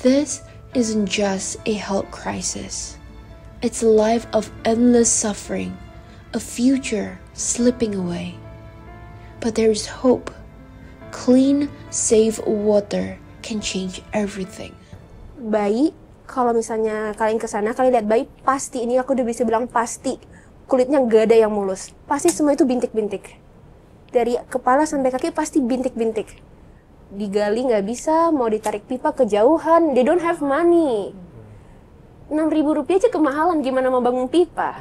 This isn't just a health crisis. It's a life of endless suffering, a future slipping away. But there is hope. Clean, safe water can change everything. Bayi, kalau misalnya kalian kesana, kalian lihat bayi, pasti, ini aku udah bisa bilang pasti, kulitnya gak ada yang mulus. Pasti semua itu bintik-bintik. Dari kepala sampai kaki pasti bintik-bintik. Digali nggak bisa, mau ditarik pipa kejauhan, they don't have money. 6.000 rupiah aja kemahalan, gimana mau bangun pipa?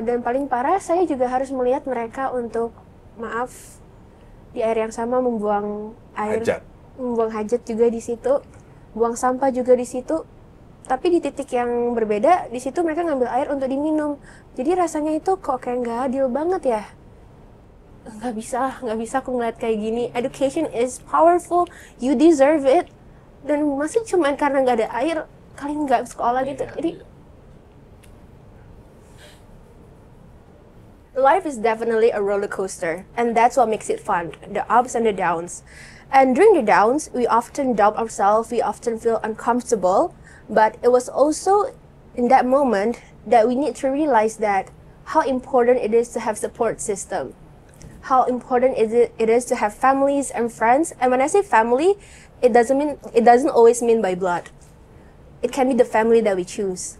Dan paling parah, saya juga harus melihat mereka untuk, maaf, di air yang sama membuang air, membuang hajat juga di situ, buang sampah juga di situ. Tapi di titik yang berbeda, di situ mereka ngambil air untuk diminum. Jadi rasanya itu kok kayak nggak adil banget ya. Nggak bisa aku ngeliat kayak gini. Education is powerful, you deserve it. Dan masih cuma karena nggak ada air, kalian nggak sekolah gitu. Jadi life is definitely a roller coaster, and that's what makes it fun, the ups and the downs. And during the downs, we often doubt ourselves, we often feel uncomfortable, but it was also in that moment that we need to realize that how important it is to have support system. How important it is to have families and friends. And when I say family, it doesn't always mean by blood. It can be the family that we choose.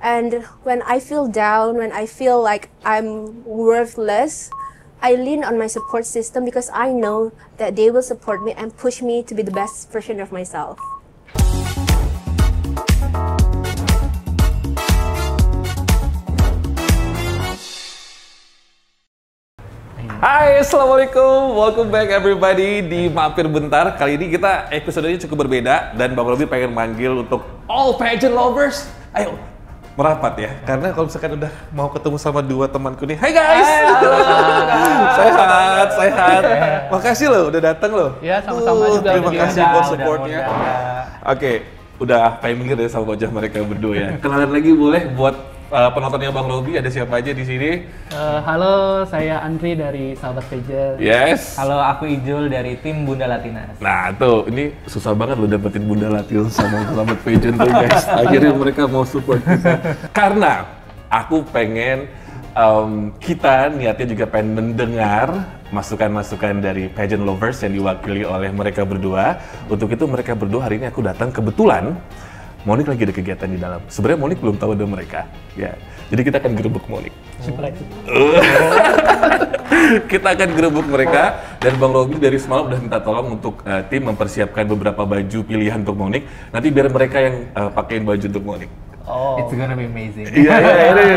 And when I feel down, when I feel like I'm worthless, I lean on my support system because I know that they will support me and push me to be the best version of myself. Hai, assalamualaikum, welcome back everybody di Mampir Bentar. Kali ini kita episodenya cukup berbeda dan Bang Robi pengen manggil untuk all pageant lovers. Ayo merapat ya, karena kalau misalkan udah mau ketemu sama dua temanku nih. Hai guys, sehat. Makasih loh udah datang loh. Ya sama-sama juga. Terima kasih buat supportnya. Oke, udah pengen minggir ya sama wajah mereka berdua ya. Kenalan lagi boleh buat penontonnya Bang Robi, ada siapa aja di sini? Halo, saya Andri dari Sahabat Pageant. Yes. Halo, aku Ijul dari tim Bunda Latinas. Nah tuh, ini susah banget lo dapetin Bunda Latinas sama Sahabat Pageant tuh guys. Akhirnya mereka mau support kita. Karena aku pengen, kita niatnya juga pengen mendengar masukan-masukan dari pageant lovers yang diwakili oleh mereka berdua. Untuk itu mereka berdua hari ini aku datang kebetulan Monik lagi ada kegiatan di dalam. Sebenarnya Monik belum tahu ada mereka. Ya, jadi kita akan gerebek Monik. Kita akan gerebek mereka dan Bang Robi dari semalam udah minta tolong untuk tim mempersiapkan beberapa baju pilihan untuk Monik. Nanti biar mereka yang pakein baju untuk Monik. Oh, it's gonna be amazing. Iya,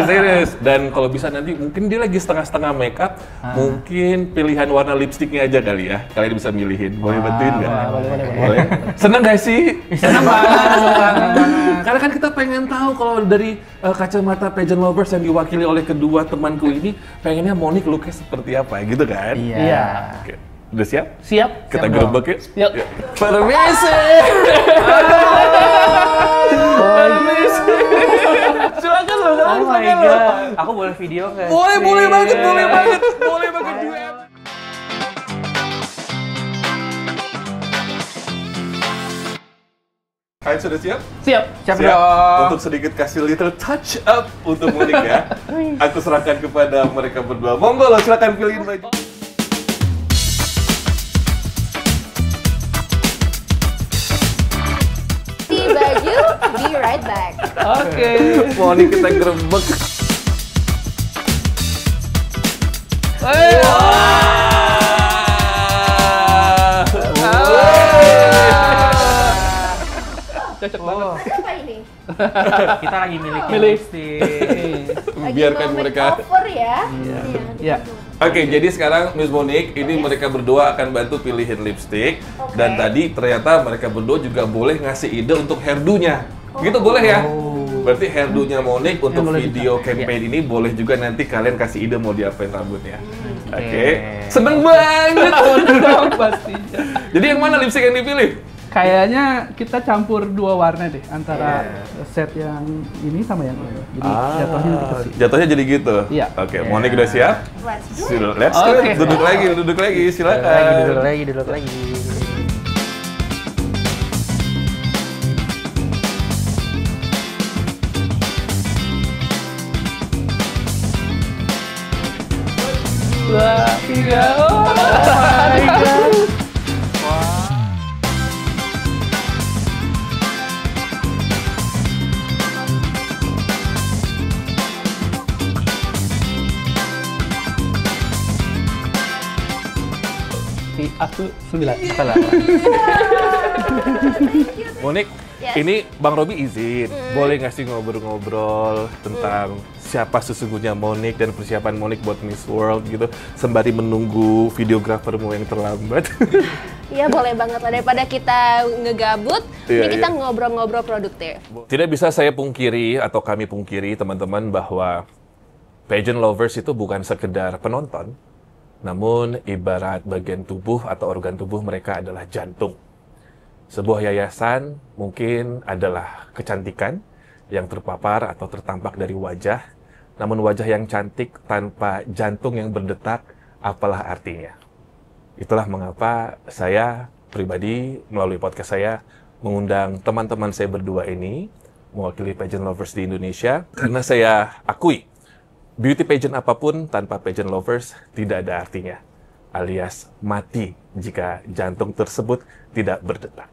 serius. Dan kalau bisa nanti mungkin dia lagi setengah-setengah makeup, mungkin pilihan warna lipstiknya aja kali ya. Kalian bisa milihin. Boleh bantuin nggak? Boleh. Seneng gak sih? Seneng banget. Karena kan kita pengen tahu kalau dari kacamata pageant lovers yang diwakili oleh kedua temanku ini, pengennya Monik looknya seperti apa gitu kan? Iya. Oke. Udah siap? Siap. Kita gerebek yuk. Yuk. Permisi. Silakan loh, Oh my god. Aku boleh video nggak? boleh banget duet. Kalian sudah siap? Siap. Siap dong. Untuk sedikit kasih little touch up untuk Monik ya. Aku serahkan kepada mereka berdua. Monggo lo, silakan pilihin baju. Baju, be right back. Oke. Monik kita gerebek. Cocok banget. Apa ini? Kita lagi milih Lipstick. Biarkan Lagi mereka. cover ya. Iya. Oke, jadi sekarang Miss Monik, ini mereka berdua akan bantu pilihin lipstick. Dan tadi ternyata mereka berdua juga boleh ngasih ide untuk hairdo-nya. Gitu boleh ya? Berarti hairdo-nya Monik untuk boleh video bisa. campaign ini boleh juga nanti kalian kasih ide mau diapain rambutnya. Oke. Seneng banget! Pastinya. Jadi yang mana lipstick yang dipilih? Kayaknya kita campur dua warna deh, antara set yang ini sama yang ini. Jadi jatuhnya nanti ke sini. Jatuhnya jadi gitu? Iya. Oke, Monik udah siap? Let's do it. Let's go. Oke. Duduk lagi, silakan. Duduk lagi. Iya. Oh my god. Aku 9. Salah. Monik, Yes. ini Bang Robi izin, boleh nggak sih ngobrol-ngobrol tentang siapa sesungguhnya Monik dan persiapan Monik buat Miss World gitu, sembari menunggu videografermu yang terlambat. Iya boleh banget lah, daripada kita ngegabut, Iya, ini kita iya. ngobrol-ngobrol produktif. Tidak bisa saya pungkiri atau kami pungkiri teman-teman bahwa pageant lovers itu bukan sekedar penonton, namun ibarat bagian tubuh atau organ tubuh mereka adalah jantung. Sebuah yayasan mungkin adalah kecantikan yang terpapar atau tertampak dari wajah, namun wajah yang cantik tanpa jantung yang berdetak, apalah artinya? Itulah mengapa saya pribadi melalui podcast saya mengundang teman-teman saya berdua ini mewakili pageant lovers di Indonesia, karena saya akui beauty pageant apapun tanpa pageant lovers tidak ada artinya, alias mati jika jantung tersebut tidak berdetak.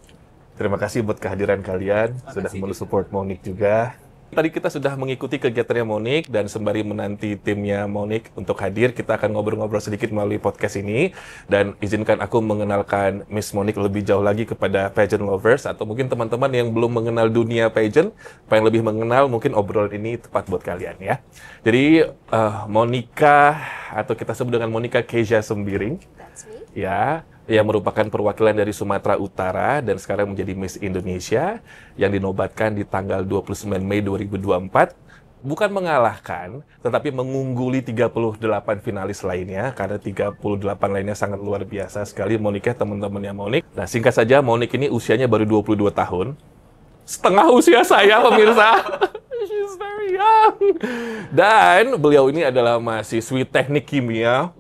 Terima kasih buat kehadiran kalian, sudah support Monik juga. Tadi kita sudah mengikuti kegiatannya Monik dan sembari menanti timnya Monik untuk hadir, kita akan ngobrol-ngobrol sedikit melalui podcast ini. Dan izinkan aku mengenalkan Miss Monik lebih jauh lagi kepada pageant lovers atau mungkin teman-teman yang belum mengenal dunia pageant, pengen lebih mengenal, mungkin obrolan ini tepat buat kalian ya. Jadi Monica, atau kita sebut dengan Monica Kezia Sembiring, That's me. ya, yang merupakan perwakilan dari Sumatera Utara dan sekarang menjadi Miss Indonesia yang dinobatkan di tanggal 29 Mei 2024. Bukan mengalahkan, tetapi mengungguli 38 finalis lainnya, karena 38 lainnya sangat luar biasa sekali. Monica, teman-temannya Monik. Nah, singkat saja, Monik ini usianya baru 22 tahun. Setengah usia saya, pemirsa. She's very young. Dan beliau ini adalah mahasiswi teknik kimia.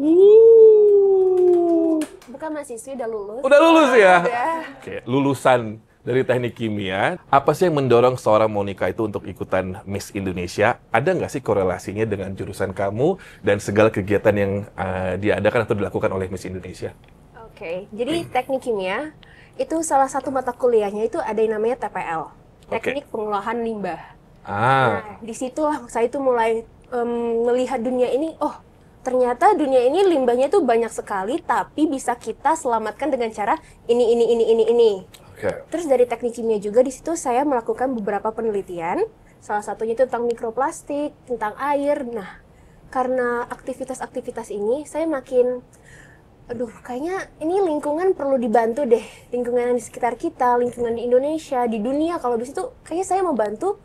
Bukan mahasiswi, udah lulus. Udah lulus ya? Udah. Oke, lulusan dari teknik kimia. Apa sih yang mendorong seorang Monica itu untuk ikutan Miss Indonesia? Ada nggak sih korelasinya dengan jurusan kamu dan segala kegiatan yang diadakan atau dilakukan oleh Miss Indonesia? Oke, jadi teknik kimia itu salah satu mata kuliahnya itu ada yang namanya TPL, teknik pengolahan limbah. Nah, disitulah saya itu mulai melihat dunia ini, oh ternyata dunia ini limbahnya tuh banyak sekali, tapi bisa kita selamatkan dengan cara ini. Oke. Terus dari teknik kimia juga di situ saya melakukan beberapa penelitian, salah satunya itu tentang mikroplastik, tentang air. Nah, karena aktivitas-aktivitas ini saya makin, aduh kayaknya ini lingkungan perlu dibantu deh, lingkungan di sekitar kita, lingkungan di Indonesia, di dunia. Kalau di situ kayaknya saya mau bantu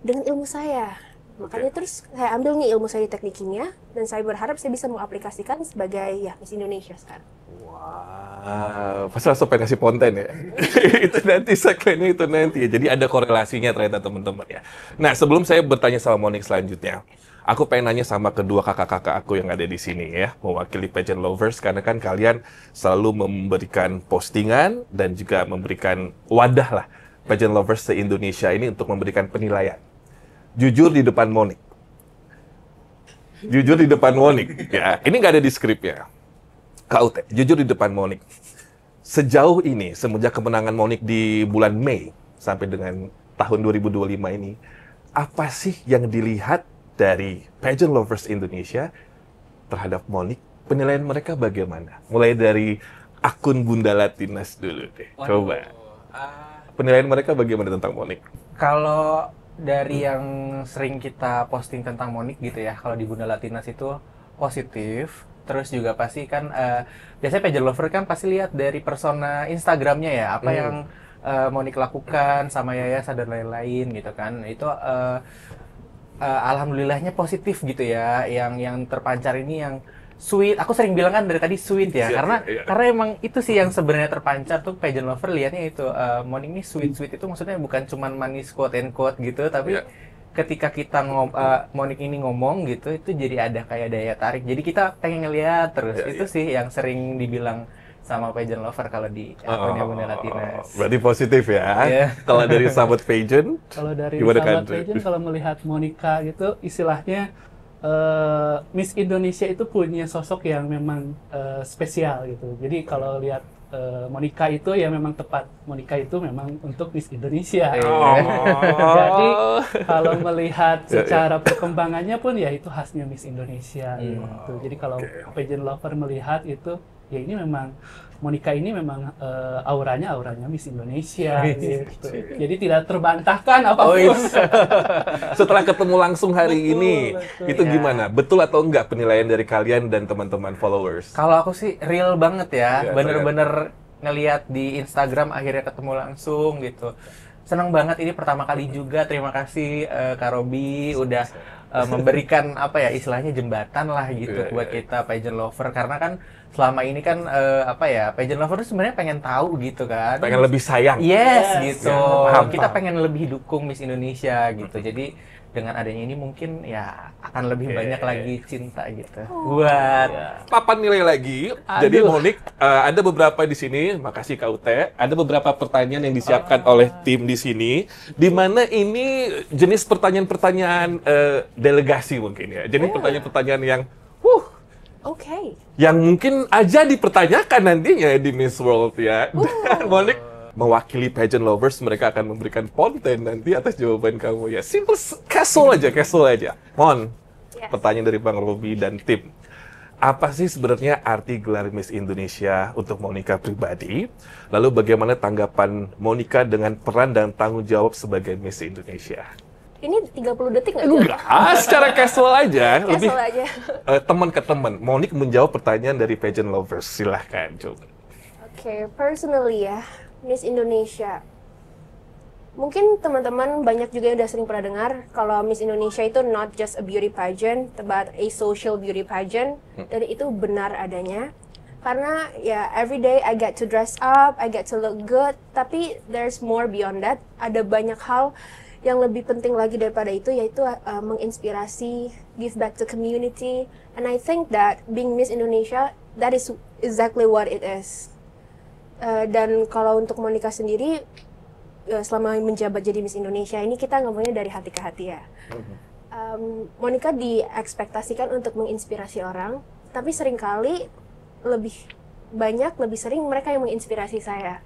dengan ilmu saya. Makanya terus saya ambil nih ilmu saya di teknik kimia dan saya berharap saya bisa mengaplikasikan sebagai ya Miss Indonesia sekarang. Wah, pasti langsung pengen kasih konten ya. Itu nanti segmennya itu nanti ya. Jadi ada korelasinya ternyata teman-teman ya. Nah, sebelum saya bertanya sama Monik selanjutnya, aku pengen nanya sama kedua kakak-kakak aku yang ada di sini ya, mewakili pageant lovers, karena kan kalian selalu memberikan postingan dan juga memberikan wadah lah pageant lovers se-Indonesia ini untuk memberikan penilaian. Jujur di depan Monik. Jujur di depan Monik. Ya, ini nggak ada di skripnya. Kak Ute, jujur di depan Monik. Sejauh ini, semenjak kemenangan Monik di bulan Mei sampai dengan tahun 2025 ini, apa sih yang dilihat dari pageant lovers Indonesia terhadap Monik? Penilaian mereka bagaimana? Mulai dari akun Bunda Latinas dulu deh. Coba. Penilaian mereka bagaimana tentang Monik? Kalau dari yang sering kita posting tentang Monik gitu ya, kalau di Bunda Latinas itu positif. Terus juga pasti kan, biasanya pageant lover kan pasti lihat dari persona Instagramnya ya, apa yang Monik lakukan sama yayasan dan lain-lain gitu kan. Itu alhamdulillahnya positif gitu ya, yang terpancar ini yang sweet. Aku sering bilang kan dari tadi sweet ya, karena emang itu sih yang sebenarnya terpancar tuh pageant lover lihatnya itu. Monik ini sweet itu maksudnya bukan cuman manis quote and quote gitu, tapi ketika kita Monik ini ngomong gitu, itu jadi ada kayak daya tarik. Jadi kita pengen ngeliat terus. Itu sih yang sering dibilang sama pageant lover kalau di akunnya Bunda Latinas. Berarti positif ya. Kalau dari sahabat pageant, Kalau dari gimana, sahabat Kak? pageant, kalau melihat Monica gitu, istilahnya Miss Indonesia itu punya sosok yang memang spesial gitu. Jadi kalau lihat Monica itu ya memang tepat. Monica itu memang untuk Miss Indonesia. Jadi kalau melihat secara perkembangannya pun ya itu khasnya Miss Indonesia gitu. Jadi kalau pageant lover melihat itu ya ini memang Monica ini memang auranya Miss Indonesia gitu. Jadi tidak terbantahkan apapun. Setelah ketemu langsung hari ini, betul. itu gimana? Betul atau enggak penilaian dari kalian dan teman-teman followers? Kalau aku sih real banget ya, Iya, bener-bener ngelihat di Instagram akhirnya ketemu langsung gitu. Senang banget ini pertama kali juga. Terima kasih Kak Robi udah memberikan apa ya istilahnya jembatan lah gitu buat kita pageant lover, karena kan selama ini kan pageant lover itu sebenarnya pengen tahu gitu kan. Pengen lebih sayang. Yes, gitu. Paham, Kita paham. pengen lebih dukung Miss Indonesia gitu. Jadi dengan adanya ini mungkin ya akan lebih banyak lagi cinta gitu. Buat Papan nilai lagi. Jadi Monik, ada beberapa di sini. Makasih Kak Ute. Ada beberapa pertanyaan yang disiapkan oleh tim di sini. Di mana ini jenis pertanyaan-pertanyaan delegasi mungkin ya. Jadi pertanyaan-pertanyaan yang, Oke. yang mungkin aja dipertanyakan nantinya di Miss World ya. Dan Monik mewakili pageant lovers, mereka akan memberikan konten nanti atas jawaban kamu ya. Simple, casual aja. Mon, Yes. pertanyaan dari Bang Robi dan tim. Apa sih sebenarnya arti gelar Miss Indonesia untuk Monica pribadi? Lalu bagaimana tanggapan Monica dengan peran dan tanggung jawab sebagai Miss Indonesia? Ini 30 detik nggak? Enggak, secara casual aja. Lebih Casual aja. teman ke teman. Monik menjawab pertanyaan dari pageant lovers. Silahkan, coba. Oke, personally ya, Miss Indonesia. Mungkin teman-teman banyak juga yang udah sering pernah dengar kalau Miss Indonesia itu not just a beauty pageant, but a social beauty pageant. Dan itu benar adanya. Karena ya every day I get to dress up, I get to look good, tapi there's more beyond that. Ada banyak hal yang lebih penting lagi daripada itu, yaitu menginspirasi, give back to community. And I think that being Miss Indonesia, that is exactly what it is. Dan kalau untuk Monica sendiri, selama menjabat jadi Miss Indonesia ini kita ngomongnya dari hati ke hati ya. Monica diekspektasikan untuk menginspirasi orang, tapi seringkali lebih sering mereka yang menginspirasi saya.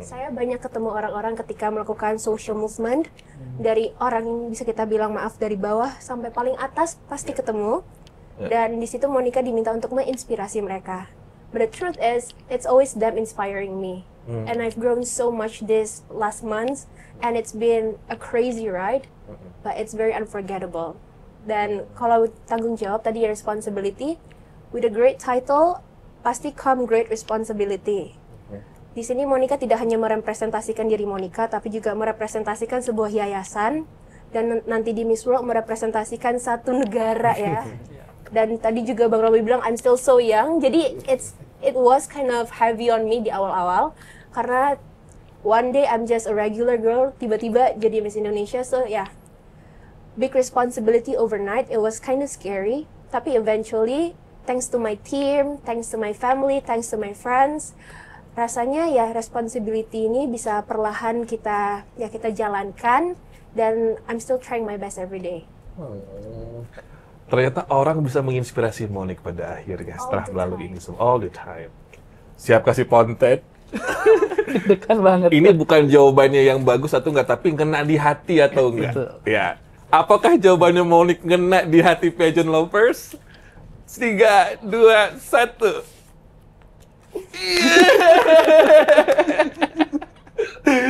Saya banyak ketemu orang-orang ketika melakukan social movement, dari orang yang bisa kita bilang maaf dari bawah sampai paling atas pasti ketemu. Dan di situ Monica diminta untuk menginspirasi mereka. But the truth is, it's always them inspiring me. And I've grown so much this last month, and it's been a crazy ride, but it's very unforgettable. Dan kalau tanggung jawab tadi responsibility, with a great title, pasti come great responsibility. Di sini Monica tidak hanya merepresentasikan diri Monica, tapi juga merepresentasikan sebuah yayasan, dan nanti di Miss World merepresentasikan satu negara ya. Dan tadi juga Bang Robi bilang I'm still so young, jadi it was kind of heavy on me di awal-awal, karena one day I'm just a regular girl, tiba-tiba jadi Miss Indonesia, so yeah, big responsibility overnight. It was kind of scary, tapi eventually thanks to my team, thanks to my family, thanks to my friends, rasanya ya responsibility ini bisa perlahan kita jalankan, dan I'm still trying my best every day. Ternyata orang bisa menginspirasi Monik pada akhirnya setelah the melalui time. ini semua. All the time. Siap kasih konten. Dekat banget. Ini bukan jawabannya yang bagus atau enggak, tapi ngena di hati atau enggak. Betul. Ya. Apakah jawabannya Monik ngena di hati pageant lovers? 3, 2, 1.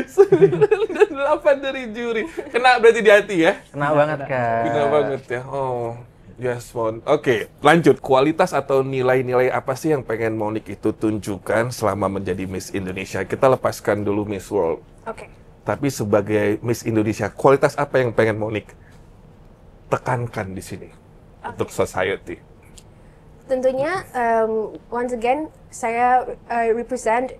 9 dan 8 dari juri. Kena berarti di hati ya? kena banget Kak. Kena banget ya. Oh, yes, Mon. Oke, lanjut. Kualitas atau nilai-nilai apa sih yang pengen Monik itu tunjukkan selama menjadi Miss Indonesia? Kita lepaskan dulu Miss World. Oke. Tapi sebagai Miss Indonesia, kualitas apa yang pengen Monik tekankan di sini untuk society? Tentunya, once again, saya represent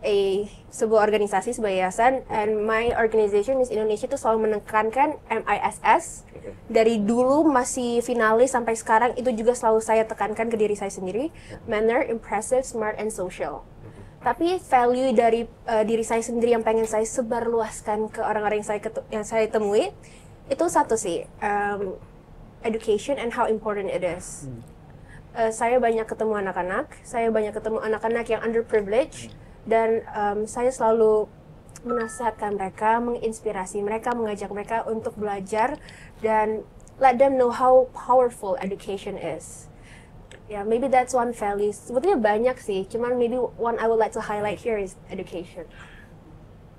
sebuah organisasi, sebuah yayasan, and my organization Miss Indonesia itu selalu menekankan MISS. Dari dulu masih finalis sampai sekarang, itu juga selalu saya tekankan ke diri saya sendiri, manner, impressive, smart, and social. Tapi value dari diri saya sendiri yang pengen saya sebarluaskan ke orang-orang yang saya temui, itu satu sih, education and how important it is. Saya banyak ketemu anak-anak, yang underprivileged, dan saya selalu menasihatkan mereka, menginspirasi mereka, mengajak mereka untuk belajar dan let them know how powerful education is. Yeah, maybe that's one value. Sebetulnya banyak sih, cuman maybe one I would like to highlight here is education.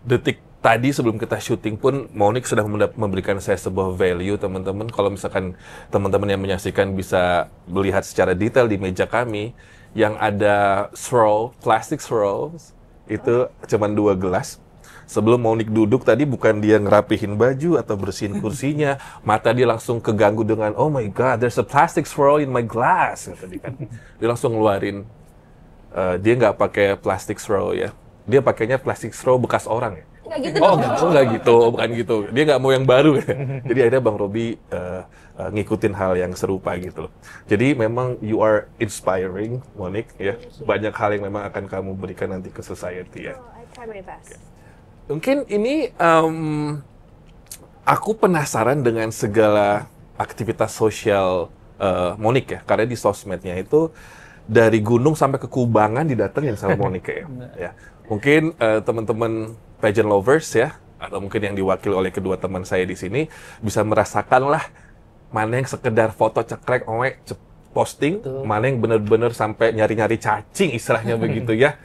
Detik tadi sebelum kita syuting pun Monique sudah memberikan saya sebuah value, teman-teman. Kalau misalkan teman-teman yang menyaksikan bisa melihat secara detail di meja kami yang ada plastic straws, itu cuma 2 gelas. Sebelum Monique duduk tadi bukan dia ngerapihin baju atau bersihin kursinya, mata dia langsung keganggu dengan oh my god, there's a plastic straw in my glass. Tadi kan dia langsung ngeluarin, dia nggak pakai plastic straw ya, dia pakainya plastic straw bekas orang ya. Nggak gitu nggak gitu, bukan gitu. Dia nggak mau yang baru ya. Jadi akhirnya Bang Robi ngikutin hal yang serupa gitu loh. Jadi memang you are inspiring, Monique ya. Banyak hal yang memang akan kamu berikan nanti ke society ya. I try my best. Mungkin ini aku penasaran dengan segala aktivitas sosial Monique ya, karena di sosmednya itu dari gunung sampai ke Kubangan didatengin sama Monique ya. Ya. Mungkin teman-teman pageant lovers ya, atau mungkin yang diwakili oleh kedua teman saya di sini bisa merasakan lah mana yang sekedar foto cekrek posting, mana yang benar-benar sampai nyari-nyari cacing istilahnya begitu ya.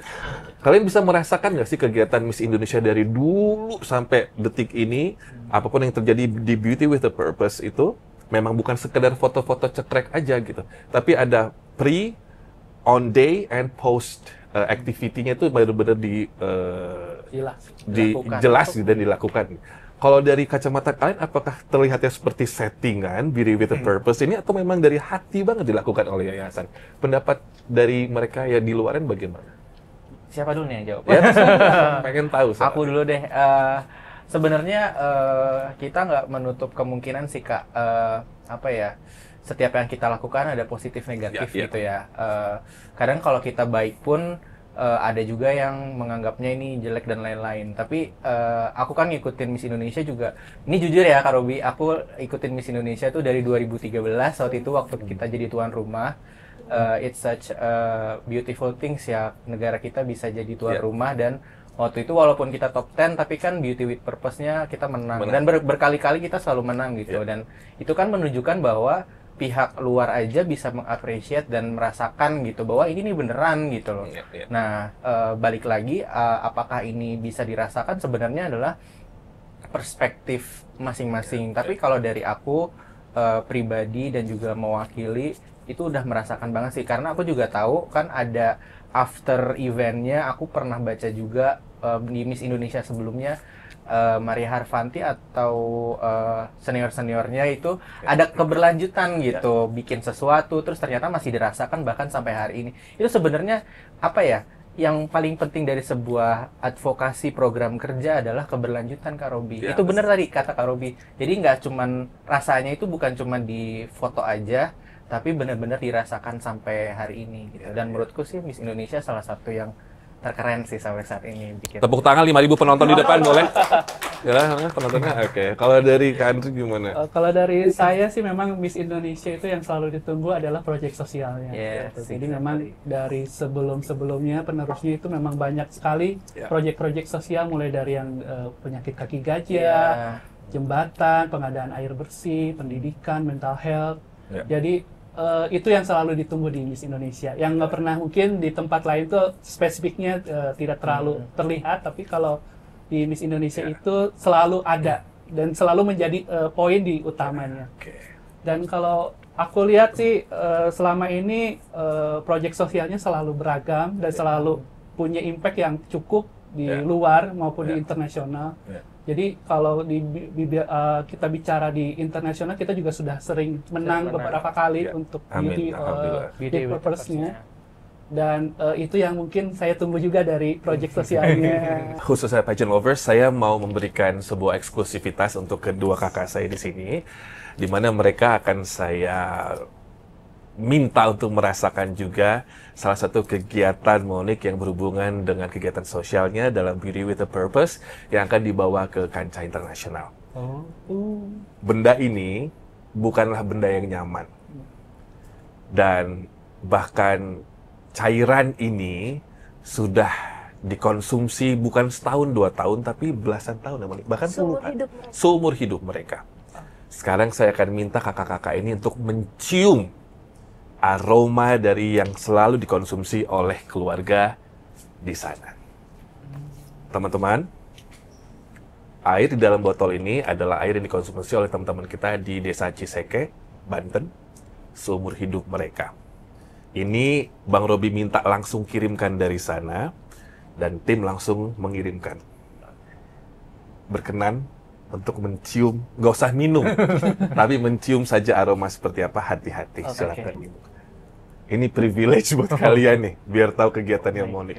Kalian bisa merasakan nggak sih kegiatan Miss Indonesia dari dulu sampai detik ini, apapun yang terjadi di Beauty with a Purpose itu memang bukan sekedar foto-foto cekrek aja gitu, tapi ada pre, on day, and post activity-nya itu benar-benar jelas dan dilakukan. Kalau dari kacamata kalian, apakah terlihatnya seperti settingan Beauty with a Purpose ini atau memang dari hati banget dilakukan oleh yayasan? Pendapat dari mereka ya di luaran bagaimana? Siapa dulu nih yang jawab? Ya, pengen tahu. Aku dulu deh. Sebenarnya kita nggak menutup kemungkinan sih Kak. Apa ya? Setiap yang kita lakukan ada positif negatif gitu ya. Kadang kalau kita baik pun ada juga yang menganggapnya ini jelek dan lain-lain. Tapi aku kan ngikutin Miss Indonesia juga. Ini jujur ya Kak Robi, aku ikutin Miss Indonesia tuh dari 2013 waktu itu waktu kita jadi tuan rumah. It's such a beautiful things ya, negara kita bisa jadi tuan rumah, dan waktu itu walaupun kita top 10 tapi kan Beauty with Purpose-nya kita menang. Dan berkali-kali kita selalu menang gitu. Dan itu kan menunjukkan bahwa pihak luar aja bisa mengapresiasi dan merasakan gitu bahwa ini nih beneran gitu loh. Nah, balik lagi apakah ini bisa dirasakan sebenarnya adalah perspektif masing-masing. Tapi kalau dari aku pribadi dan juga mewakili itu udah merasakan banget sih, karena aku juga tahu kan ada after eventnya. Aku pernah baca juga di Miss Indonesia sebelumnya Maria Harvanti atau senior-seniornya itu ada keberlanjutan gitu, bikin sesuatu terus ternyata masih dirasakan bahkan sampai hari ini. Itu sebenarnya apa ya, yang paling penting dari sebuah advokasi program kerja adalah keberlanjutan Kak Robi. Itu benar tadi kata Kak Robi. Jadi nggak cuman rasanya itu bukan cuma di foto aja, tapi benar-benar dirasakan sampai hari ini gitu. Dan menurutku sih Miss Indonesia salah satu yang terkeren sih sampai saat ini. Tepuk tangan 5.000 penonton di depan boleh? Ya, penontonnya oke. Kalau dari Kak Andri gimana? Kalau dari saya sih memang Miss Indonesia itu yang selalu ditunggu adalah proyek sosialnya. Jadi memang dari sebelum-sebelumnya penerusnya itu memang banyak sekali proyek-proyek sosial, mulai dari yang penyakit kaki gajah, jembatan, pengadaan air bersih, pendidikan, mental health. Jadi itu yang selalu ditunggu di Miss Indonesia, yang nggak pernah mungkin di tempat lain tuh spesifiknya tidak terlalu terlihat, tapi kalau di Miss Indonesia itu selalu ada dan selalu menjadi poin di utamanya. Dan kalau aku lihat sih selama ini proyek sosialnya selalu beragam dan selalu punya impact yang cukup di luar maupun di internasional. Jadi kalau kita bicara di internasional, kita juga sudah sering menang beberapa kali untuk beauty purpose-nya. Dan itu yang mungkin saya tunggu juga dari proyek sosialnya. Khusus saya pageant lovers, saya mau memberikan sebuah eksklusivitas untuk kedua kakak saya di sini, di mana mereka akan saya minta untuk merasakan juga salah satu kegiatan Monique yang berhubungan dengan kegiatan sosialnya dalam Beauty with a Purpose yang akan dibawa ke kancah internasional. Benda ini bukanlah benda yang nyaman. Dan bahkan cairan ini sudah dikonsumsi bukan setahun, 2 tahun, tapi belasan tahun, bahkan puluhan. Seumur hidup mereka. Sekarang saya akan minta kakak-kakak ini untuk mencium aroma dari yang selalu dikonsumsi oleh keluarga di sana. Teman-teman, air di dalam botol ini adalah air yang dikonsumsi oleh teman-teman kita di Desa Ciseke, Banten, seumur hidup mereka. Ini Bang Robi minta langsung kirimkan dari sana, dan tim langsung mengirimkan. Berkenan untuk mencium, nggak usah minum, tapi mencium saja aroma seperti apa, hati-hati, silakan minum. Ini privilege buat kalian nih, biar tahu kegiatannya Monik.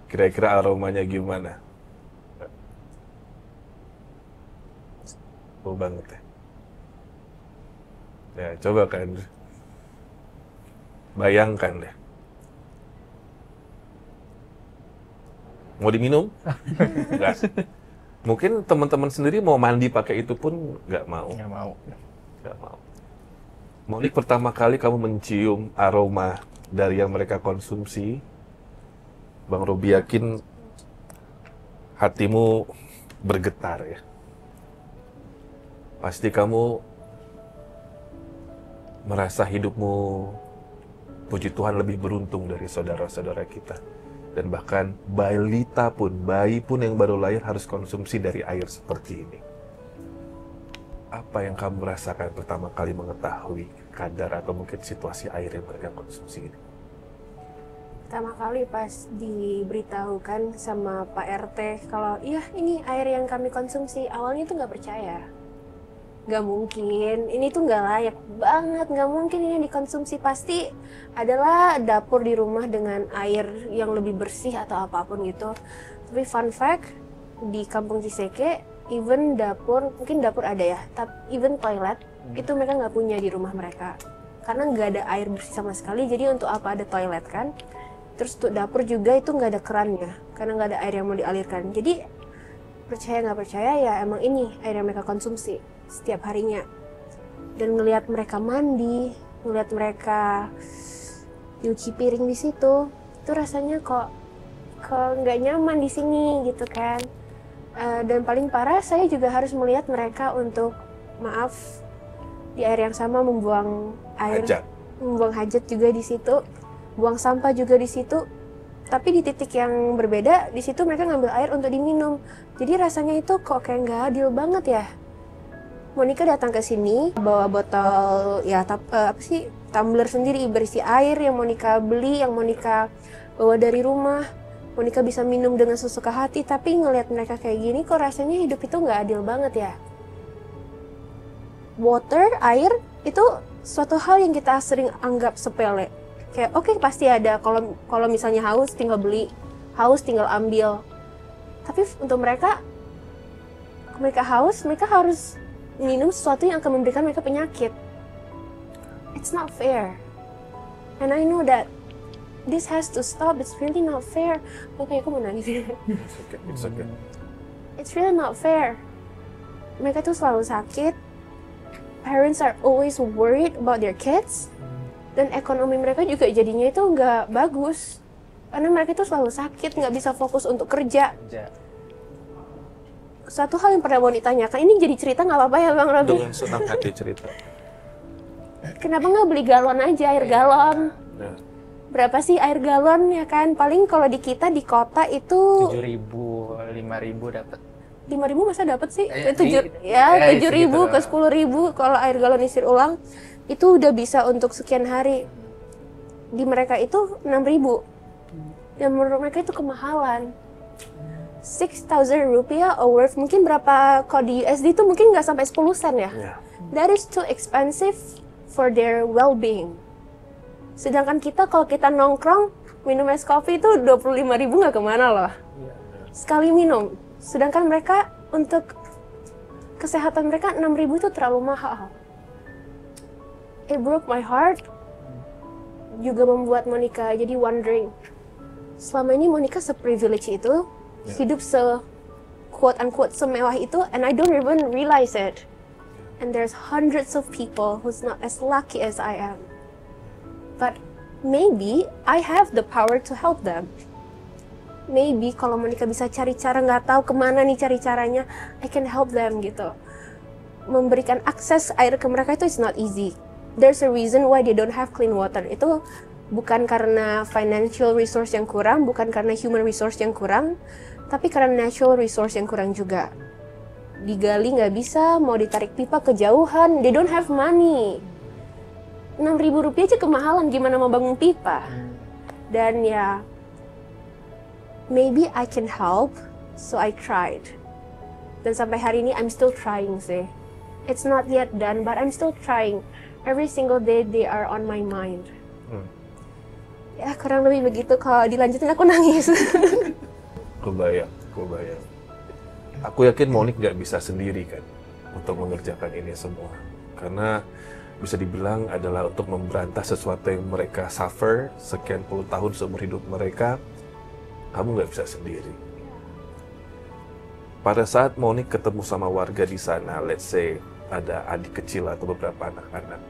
Kira-kira aromanya gimana? Oh banget ya. Ya, coba kan. Bayangkan deh. Mau diminum? Enggak. Mungkin teman-teman sendiri mau mandi pakai itu pun nggak mau. Nggak mau. Nggak mau. Monik, pertama kali kamu mencium aroma dari yang mereka konsumsi, Bang Robi yakin hatimu bergetar ya. Pasti kamu merasa hidupmu, puji Tuhan, lebih beruntung dari saudara-saudara kita. Dan bahkan balita pun, bayi pun yang baru lahir harus konsumsi dari air seperti ini. Apa yang kamu rasakan pertama kali mengetahui kadar atau mungkin situasi air yang mereka konsumsi ini? Pertama kali pas diberitahukan sama Pak RT kalau iya ini air yang kami konsumsi, awalnya tuh nggak percaya. Nggak mungkin, ini tuh nggak layak banget, nggak mungkin ini dikonsumsi. Pasti adalah dapur di rumah dengan air yang lebih bersih atau apapun gitu. Tapi fun fact, di kampung Ciseke, even dapur, mungkin dapur ada ya, tapi even toilet, itu mereka nggak punya di rumah mereka. Karena nggak ada air bersih sama sekali, jadi untuk apa ada toilet kan? Terus untuk dapur juga itu nggak ada kerannya, karena nggak ada air yang mau dialirkan. Jadi percaya nggak percaya ya emang ini air yang mereka konsumsi setiap harinya. Dan ngelihat mereka mandi, ngelihat mereka nyuci piring di situ, itu rasanya kok nggak nyaman di sini gitu kan. Dan paling parah saya juga harus melihat mereka untuk maaf di air yang sama membuang air, membuang hajat juga di situ. Buang sampah juga di situ, tapi di titik yang berbeda, di situ mereka ngambil air untuk diminum. Jadi rasanya itu kok kayak nggak adil banget ya. Monika datang ke sini bawa botol ya tumbler sendiri berisi air yang Monika beli, yang Monika bawa dari rumah. Monika bisa minum dengan sesuka hati, tapi ngelihat mereka kayak gini kok rasanya hidup itu nggak adil banget ya. Water, air itu suatu hal yang kita sering anggap sepele. Kayak oke, pasti ada, kalau misalnya haus tinggal beli, haus tinggal ambil. Tapi untuk mereka haus, mereka harus minum sesuatu yang akan memberikan mereka penyakit. It's not fair. And I know that this has to stop. It's really not fair. Makanya aku mau nangis. It's okay. It's really not fair. Mereka tuh selalu sakit. Parents are always worried about their kids. Dan ekonomi mereka juga jadinya itu nggak bagus. Karena mereka itu selalu sakit, nggak bisa fokus untuk kerja. Satu hal yang pernah mau ditanyakan, ini jadi cerita nggak apa-apa ya Bang Robi? Dengan senang hati cerita. Kenapa nggak beli galon aja, air galon? Nah. Berapa sih air galon ya kan? Paling kalau di kita di kota itu 7.000, 5.000 dapat. 5.000 masa dapat sih? 7.000 ke 10.000 kalau air galon isi ulang. Itu udah bisa untuk sekian hari. Di mereka itu 6.000. Dan menurut mereka itu kemahalan. 6,000 rupiah worth mungkin berapa kalau di USD itu mungkin nggak sampai 10 sen ya. That is too expensive for their well-being. Sedangkan kita kalau kita nongkrong minum es kopi itu 25.000 nggak kemana loh. Sekali minum. Sedangkan mereka untuk kesehatan mereka 6.000 itu terlalu mahal. It broke my heart. Juga membuat Monika jadi wondering. Selama ini Monika se-privilege itu, hidup se quote unquote semewah itu, and I don't even realize it. And there's hundreds of people who's not as lucky as I am. But maybe I have the power to help them. Maybe kalau Monica bisa cari cara, nggak tahu kemana nih cari caranya, I can help them gitu. Memberikan akses air ke mereka itu is not easy. There's a reason why they don't have clean water. Itu bukan karena financial resource yang kurang, bukan karena human resource yang kurang, tapi karena natural resource yang kurang juga. Digali nggak bisa, mau ditarik pipa kejauhan, they don't have money. 6.000 rupiah aja kemahalan, gimana mau bangun pipa? Dan ya, maybe I can help, so I tried. Dan sampai hari ini I'm still trying sih. It's not yet done, but I'm still trying. Every single day they are on my mind. Ya kurang lebih begitu, kalau dilanjutin aku nangis. Kebayang. Aku yakin Monique nggak bisa sendiri kan untuk mengerjakan ini semua. Karena bisa dibilang adalah untuk memberantas sesuatu yang mereka suffer sekian puluh tahun seumur hidup mereka, kamu nggak bisa sendiri. Pada saat Monique ketemu sama warga di sana, let's say ada adik kecil atau beberapa anak-anak,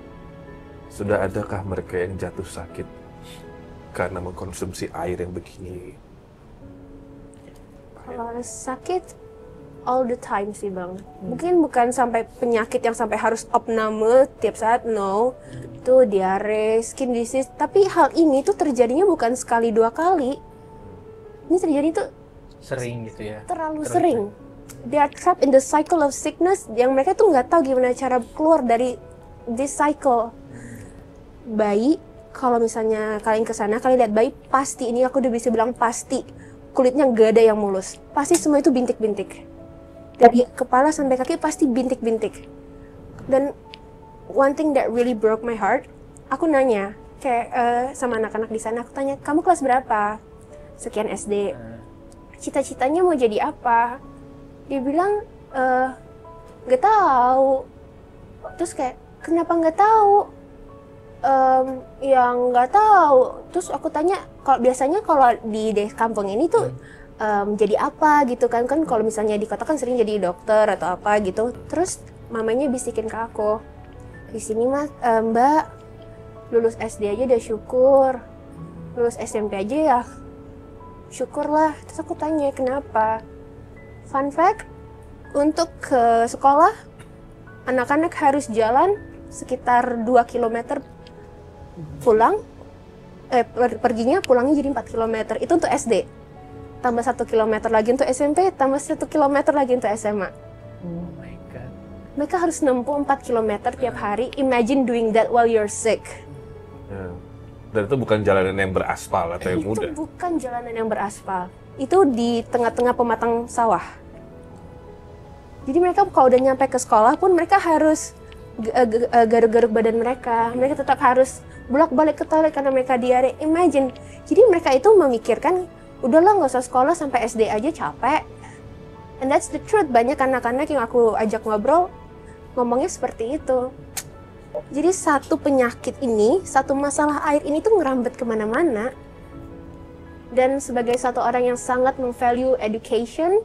sudah adakah mereka yang jatuh sakit karena mengkonsumsi air yang begini? Kalau sakit, all the time sih bang. Mungkin bukan sampai penyakit yang sampai harus opname tiap saat, no. Itu diare, skin disease. Tapi hal ini tuh terjadinya bukan sekali dua kali. Ini terjadi tuh Sering gitu ya. terlalu sering. They are trapped in the cycle of sickness yang mereka tuh nggak tahu gimana cara keluar dari this cycle. Bayi, kalau misalnya kalian kesana, kalian lihat bayi, pasti ini aku udah bisa bilang pasti kulitnya gak ada yang mulus. Pasti semua itu bintik-bintik. Dari kepala sampai kaki pasti bintik-bintik. Dan one thing that really broke my heart, aku nanya kayak sama anak-anak di sana, aku tanya, kamu kelas berapa? Sekian SD. Cita-citanya mau jadi apa? Dia bilang, nggak tahu. Terus kayak, kenapa nggak tahu? Yang nggak tahu. Terus aku tanya, kalau biasanya kalau di kampung ini tuh jadi apa gitu kan kalau misalnya di kota kan sering jadi dokter atau apa gitu. Terus mamanya bisikin ke aku, di sini mas mbak lulus SD aja udah syukur, lulus SMP aja ya syukurlah. Terus aku tanya kenapa. Fun fact, untuk ke sekolah anak-anak harus jalan sekitar 2 km pulang, perginya pulangnya jadi 4 km. Itu untuk SD. Tambah 1 km lagi untuk SMP, tambah 1 km lagi untuk SMA. Oh my god. Mereka harus nempuh 4 km tiap hari. Imagine doing that while you're sick. Ya. Dan itu bukan jalanan yang beraspal atau yang mudah. Itu bukan jalanan yang beraspal. Itu di tengah-tengah pematang sawah. Jadi mereka kalau udah nyampe ke sekolah pun mereka harus garuk-garuk badan mereka. Mereka tetap harus bolak-balik ke toilet karena mereka diare. Imagine. Jadi mereka itu memikirkan, udahlah nggak usah sekolah sampai SD aja capek. And that's the truth. Banyak anak-anak yang aku ajak ngobrol ngomongnya seperti itu. Jadi satu penyakit ini, satu masalah air ini tuh ngerambet kemana-mana. Dan sebagai satu orang yang sangat memvalue education,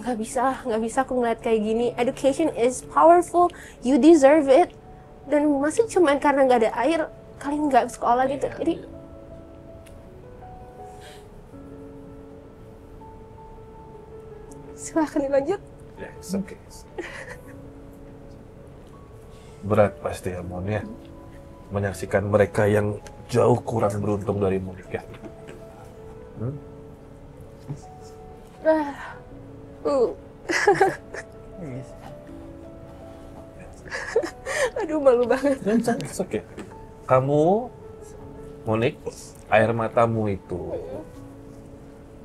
nggak bisa aku ngeliat kayak gini. Education is powerful, you deserve it. Dan masih cuman karena nggak ada air, kalian nggak sekolah gitu. Jadi silahkan dilanjut. Ya, it's okay. Berat pasti ya Mon ya, menyaksikan mereka yang jauh kurang beruntung dari Monique ya. Aduh malu banget. It's okay. Kamu, Monique, air matamu itu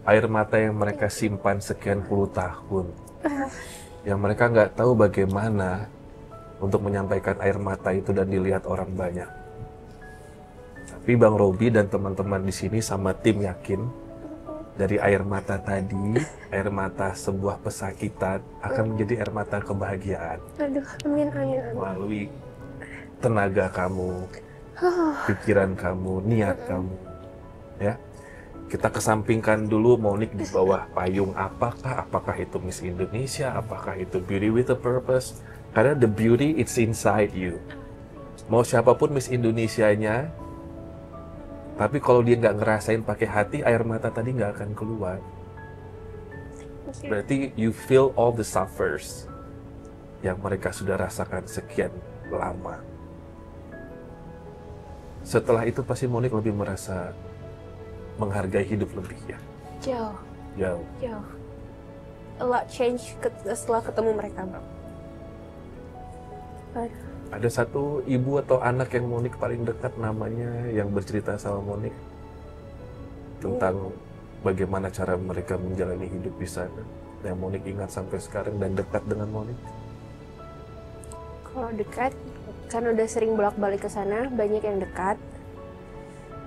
air mata yang mereka simpan sekian puluh tahun, yang mereka nggak tahu bagaimana untuk menyampaikan air mata itu dan dilihat orang banyak. Tapi Bang Robi dan teman-teman di sini sama tim yakin dari air mata tadi, air mata sebuah pesakitan akan menjadi air mata kebahagiaan. Aduh, amin. Melalui tenaga kamu, pikiran kamu, niat kamu, ya. Kita kesampingkan dulu Monique di bawah payung apakah itu Miss Indonesia, apakah itu Beauty with a Purpose. Karena the beauty it's inside you. Mau siapapun Miss Indonesianya, tapi kalau dia nggak ngerasain pakai hati, air mata tadi nggak akan keluar. Berarti you feel all the suffers yang mereka sudah rasakan sekian lama. Setelah itu pasti Monique lebih merasa menghargai hidup lebih ya. Jauh. A lot change setelah ketemu mereka, Bang. Ada satu ibu atau anak yang Monique paling dekat namanya yang bercerita sama Monique tentang bagaimana cara mereka menjalani hidup di sana yang Monique ingat sampai sekarang dan dekat dengan Monique. Kalau dekat, kan udah sering bolak-balik ke sana, banyak yang dekat.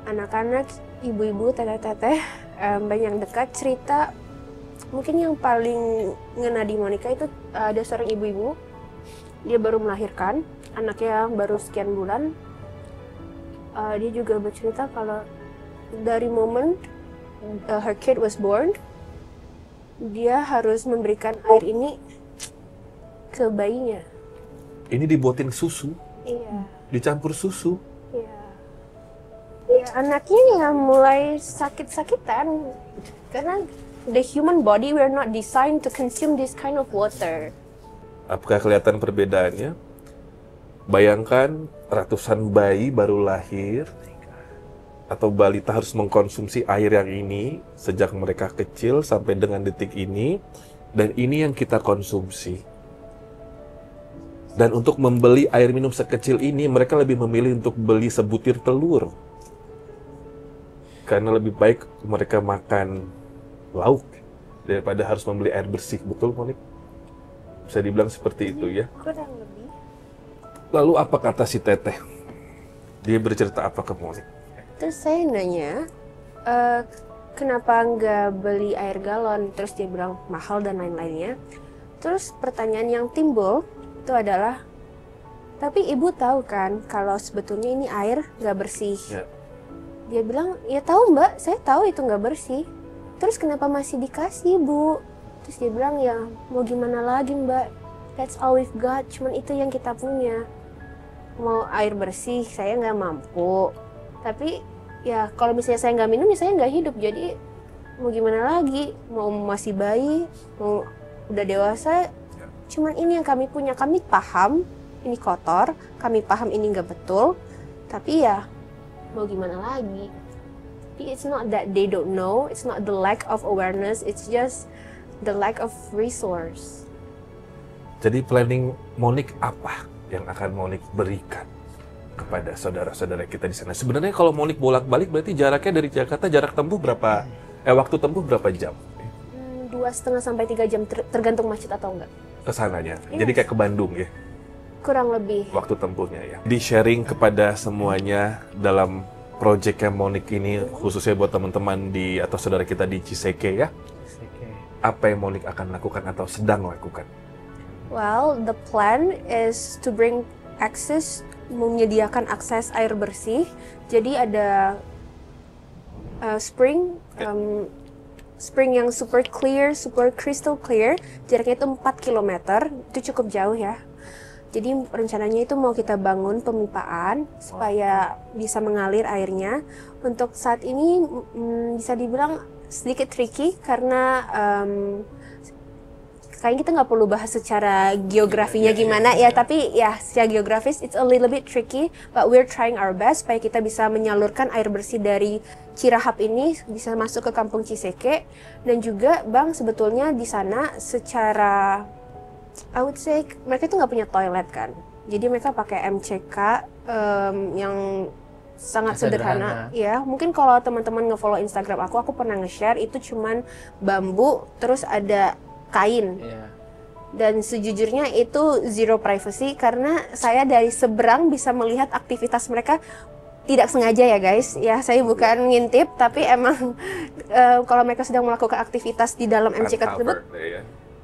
Anak-anak, ibu-ibu, teteh-teteh, banyak yang dekat. Cerita mungkin yang paling ngena di Monica itu ada seorang ibu-ibu, dia baru melahirkan, anaknya baru sekian bulan. Dia juga bercerita kalau dari momen her kid was born, dia harus memberikan air ini ke bayinya. Ini dibuatin susu, Iya. dicampur susu. Ya, anaknya ya mulai sakit-sakitan karena the human body we're not designed to consume this kind of water. Apakah kelihatan perbedaannya? Bayangkan ratusan bayi baru lahir atau balita harus mengkonsumsi air yang ini sejak mereka kecil sampai dengan detik ini, dan ini yang kita konsumsi. Dan untuk membeli air minum sekecil ini, mereka lebih memilih untuk beli sebutir telur. Karena lebih baik mereka makan lauk daripada harus membeli air bersih. Betul, Monique? Bisa dibilang seperti itu ya. Kurang lebih. Lalu apa kata si Teteh? Dia bercerita apa ke Monique? Terus saya nanya, kenapa nggak beli air galon? Terus dia bilang mahal dan lain-lainnya. Terus pertanyaan yang timbul itu adalah, tapi ibu tahu kan kalau sebetulnya ini air nggak bersih? Ya. Dia bilang, ya tahu mbak, saya tahu itu nggak bersih. Terus kenapa masih dikasih bu? Terus dia bilang, ya mau gimana lagi mbak? That's all we've got, cuman itu yang kita punya. Mau air bersih, saya nggak mampu. Tapi ya kalau misalnya saya nggak minum, ya saya nggak hidup. Jadi mau gimana lagi? Mau masih bayi, mau udah dewasa, cuman ini yang kami punya. Kami paham ini kotor, kami paham ini nggak betul, tapi ya mau gimana lagi? It's not that they don't know, it's not the lack of awareness, it's just the lack of resource. Jadi planning Monique apa yang akan Monique berikan kepada saudara-saudara kita di sana? Sebenarnya kalau Monique bolak-balik berarti jaraknya dari Jakarta, jarak tempuh berapa? Waktu tempuh berapa jam? 2,5 sampai 3 jam tergantung macet atau enggak. Kesananya. Yes. Jadi kayak ke Bandung ya. Kurang lebih. Waktu tempuhnya ya. Di sharing kepada semuanya dalam project Monique ini, khususnya buat teman-teman di atau saudara kita di Ciseke ya. Apa yang Monique akan lakukan atau sedang lakukan? Well, the plan is to bring access, menyediakan akses air bersih. Jadi ada spring yang super clear, super crystal clear. Jaraknya itu 4 km, itu cukup jauh ya. Jadi rencananya itu mau kita bangun pemipaan supaya bisa mengalir airnya. Untuk saat ini bisa dibilang sedikit tricky karena kayaknya kita nggak perlu bahas secara geografinya gimana ya, tapi ya secara geografis it's a little bit tricky, but we're trying our best supaya kita bisa menyalurkan air bersih dari Cirahap ini bisa masuk ke Kampung Ciseke. Dan juga Bang, sebetulnya di sana secara I would say mereka itu nggak punya toilet kan, jadi mereka pakai MCK yang sangat sederhana. Ya mungkin kalau teman-teman nge-follow Instagram aku pernah nge-share itu cuman bambu terus ada kain. Dan sejujurnya itu zero privacy karena saya dari seberang bisa melihat aktivitas mereka. Tidak sengaja ya guys, ya saya bukan ngintip, tapi emang kalau mereka sedang melakukan aktivitas di dalam MCK tersebut,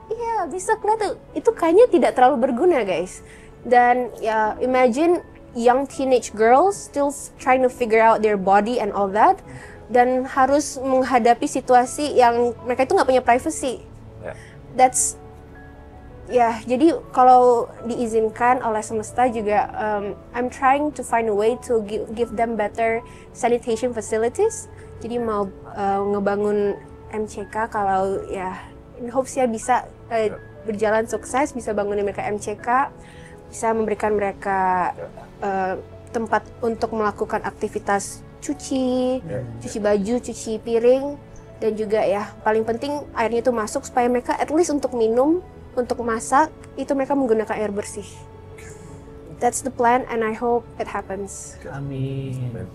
iya bisa kelihatan itu kayaknya tidak terlalu berguna guys. Dan ya imagine young teenage girls still trying to figure out their body and all that, dan harus menghadapi situasi yang mereka itu nggak punya privacy. That's Ya, jadi kalau diizinkan oleh semesta juga, I'm trying to find a way to give them better sanitation facilities. Jadi mau ngebangun MCK kalau ya, in hopes ya bisa berjalan sukses, bisa bangunin mereka MCK, bisa memberikan mereka tempat untuk melakukan aktivitas cuci baju, cuci piring, dan juga ya paling penting airnya itu masuk supaya mereka at least untuk minum, untuk masak itu mereka menggunakan air bersih. That's the plan and I hope it happens. Amin.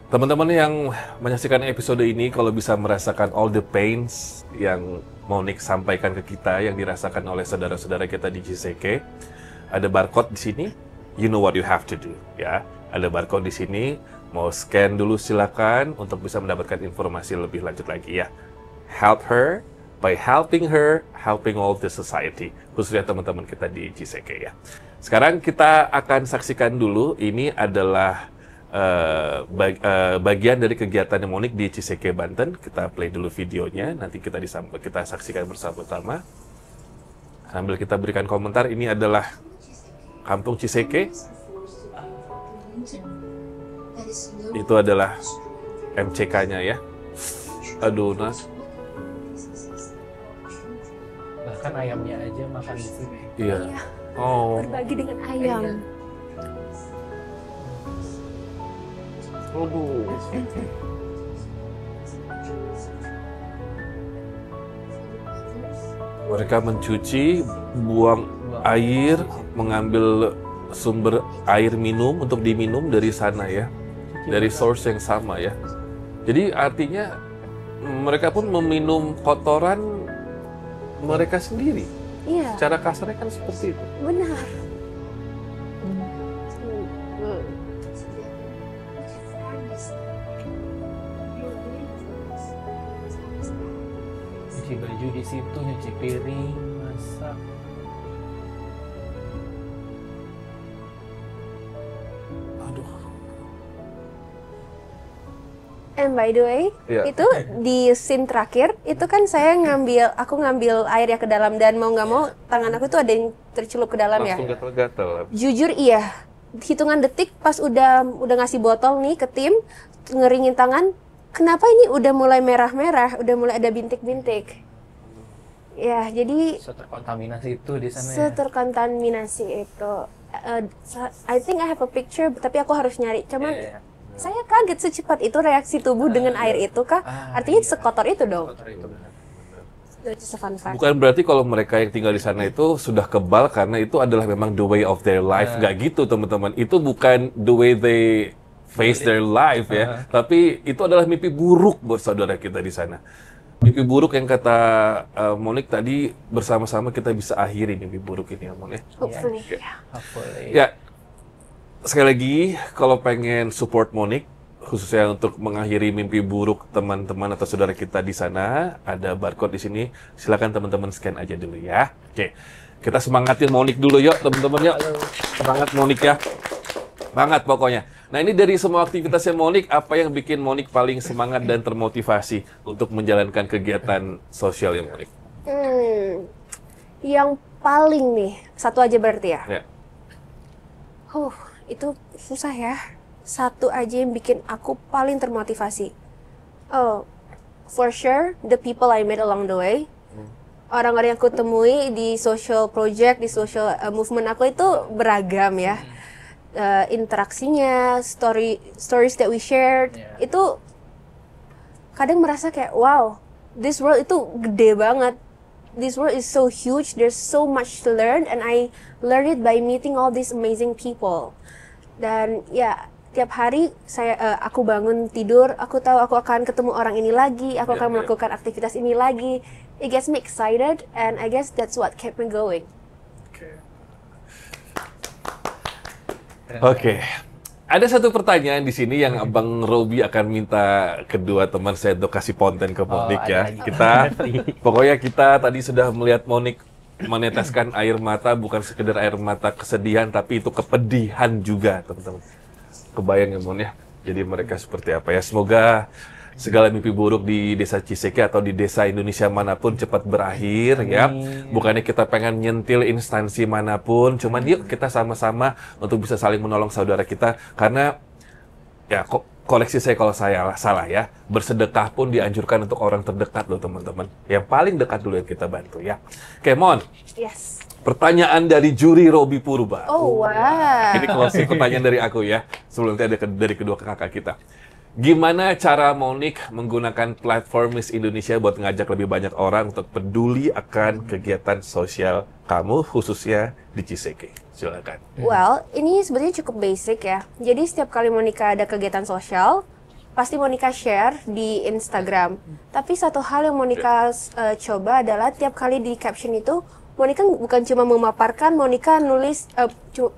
Teman-teman yang menyaksikan episode ini, kalau bisa merasakan all the pains yang Monique sampaikan ke kita, yang dirasakan oleh saudara-saudara kita di GCK, ada barcode di sini. You know what you have to do, ya. Ada barcode di sini. Mau scan dulu silakan untuk bisa mendapatkan informasi lebih lanjut lagi, ya. Help her by helping her, helping all the society, khususnya teman-teman kita di GCK, ya. Sekarang kita akan saksikan dulu. Ini adalah bagian dari kegiatan Monique di Ciseke, Banten. Kita play dulu videonya, nanti kita saksikan bersama-sama sambil kita berikan komentar. Ini adalah Kampung Ciseke. Itu adalah MCK-nya, ya. Aduh, Nas. Bahkan ayamnya aja makan di sini. Iya. Oh. Berbagi dengan ayam. Aduh. Mereka mencuci, buang air, mengambil sumber air minum untuk diminum dari sana, ya. Dari source yang sama, ya. Jadi artinya mereka pun meminum kotoran mereka sendiri. Iya. Secara kasarnya kan seperti itu. Benar. Nyuci baju di situ, nyuci piring, masak. Aduh. And by the way, itu di scene terakhir, itu kan aku ngambil air ya ke dalam, dan mau nggak mau tangan aku tuh ada yang tercelup ke dalam ya. Langsung gatal-gatal. Jujur iya, hitungan detik pas udah ngasih botol nih ke tim, ngeringin tangan, kenapa ini udah mulai merah-merah, udah mulai ada bintik-bintik. Ya, jadi Seterkontaminasi itu di sana ya. seterkontaminasi itu. I think I have a picture, tapi aku harus nyari. Cuman saya kaget secepat itu reaksi tubuh dengan air itu kah? Artinya sekotor itu dong. Kotor itu benar. It's a fun fact. Bukan berarti kalau mereka yang tinggal di sana itu sudah kebal karena itu adalah memang the way of their life. Nggak gitu, teman-teman. Itu bukan the way they face their life, ya. Tapi itu adalah mimpi buruk buat saudara kita di sana. Mimpi buruk yang kata Monique tadi, bersama-sama kita bisa akhiri mimpi buruk ini, ya, Monique. Hopefully. Hopefully. Ya, sekali lagi, kalau pengen support Monique, khususnya untuk mengakhiri mimpi buruk teman-teman atau saudara kita di sana, ada barcode di sini. Silakan teman-teman scan aja dulu, ya. Oke, kita semangatin Monique dulu, yuk, teman-teman, yuk. Semangat Monique, ya. Semangat pokoknya. Nah, ini dari semua aktivitasnya Monique, apa yang bikin Monique paling semangat dan termotivasi untuk menjalankan kegiatan sosial ya, Monique? Yang paling nih, satu aja berarti ya? Ya. Itu susah ya. Satu aja yang bikin aku paling termotivasi. Oh, for sure, the people I met along the way. Orang-orang yang aku temui di social project, di social movement aku itu beragam ya. Interaksinya, stories that we shared, itu kadang merasa kayak wow, this world itu gede banget. This world is so huge, there's so much to learn, and I learned it by meeting all these amazing people. Dan ya, tiap hari aku bangun tidur, aku tahu aku akan ketemu orang ini lagi, aku akan melakukan aktivitas ini lagi. It gets me excited, and I guess that's what kept me going. Oke. Ada satu pertanyaan di sini yang Abang Robi akan minta kedua teman saya untuk kasih konten ke Monique, ya. Pokoknya kita tadi sudah melihat Monique meneteskan air mata, bukan sekedar air mata kesedihan, tapi itu kepedihan juga, teman-teman. Kebayang ya, Mon, ya. Jadi mereka seperti apa, ya. Semoga segala mimpi buruk di desa Ciseke atau di desa Indonesia manapun cepat berakhir ya. Bukannya kita pengen nyentil instansi manapun, cuman yuk kita sama-sama untuk bisa saling menolong saudara kita, karena ya koleksi saya kalau saya salah ya, bersedekah pun dianjurkan untuk orang terdekat loh teman-teman. Yang paling dekat dulu yang kita bantu ya. Oke, Mon. Yes. Pertanyaan dari juri Robi Purba. Oh, wow. Ini closing pertanyaan dari aku ya, sebelum nanti ada dari kedua kakak kita. Gimana cara Monique menggunakan platform Miss Indonesia buat ngajak lebih banyak orang untuk peduli akan kegiatan sosial kamu, khususnya di Ciseke? Silakan. Well, ini sebenarnya cukup basic ya. Jadi setiap kali Monica ada kegiatan sosial, pasti Monica share di Instagram. Tapi satu hal yang Monica coba adalah tiap kali di caption itu, Monica bukan cuma memaparkan, Monica nulis,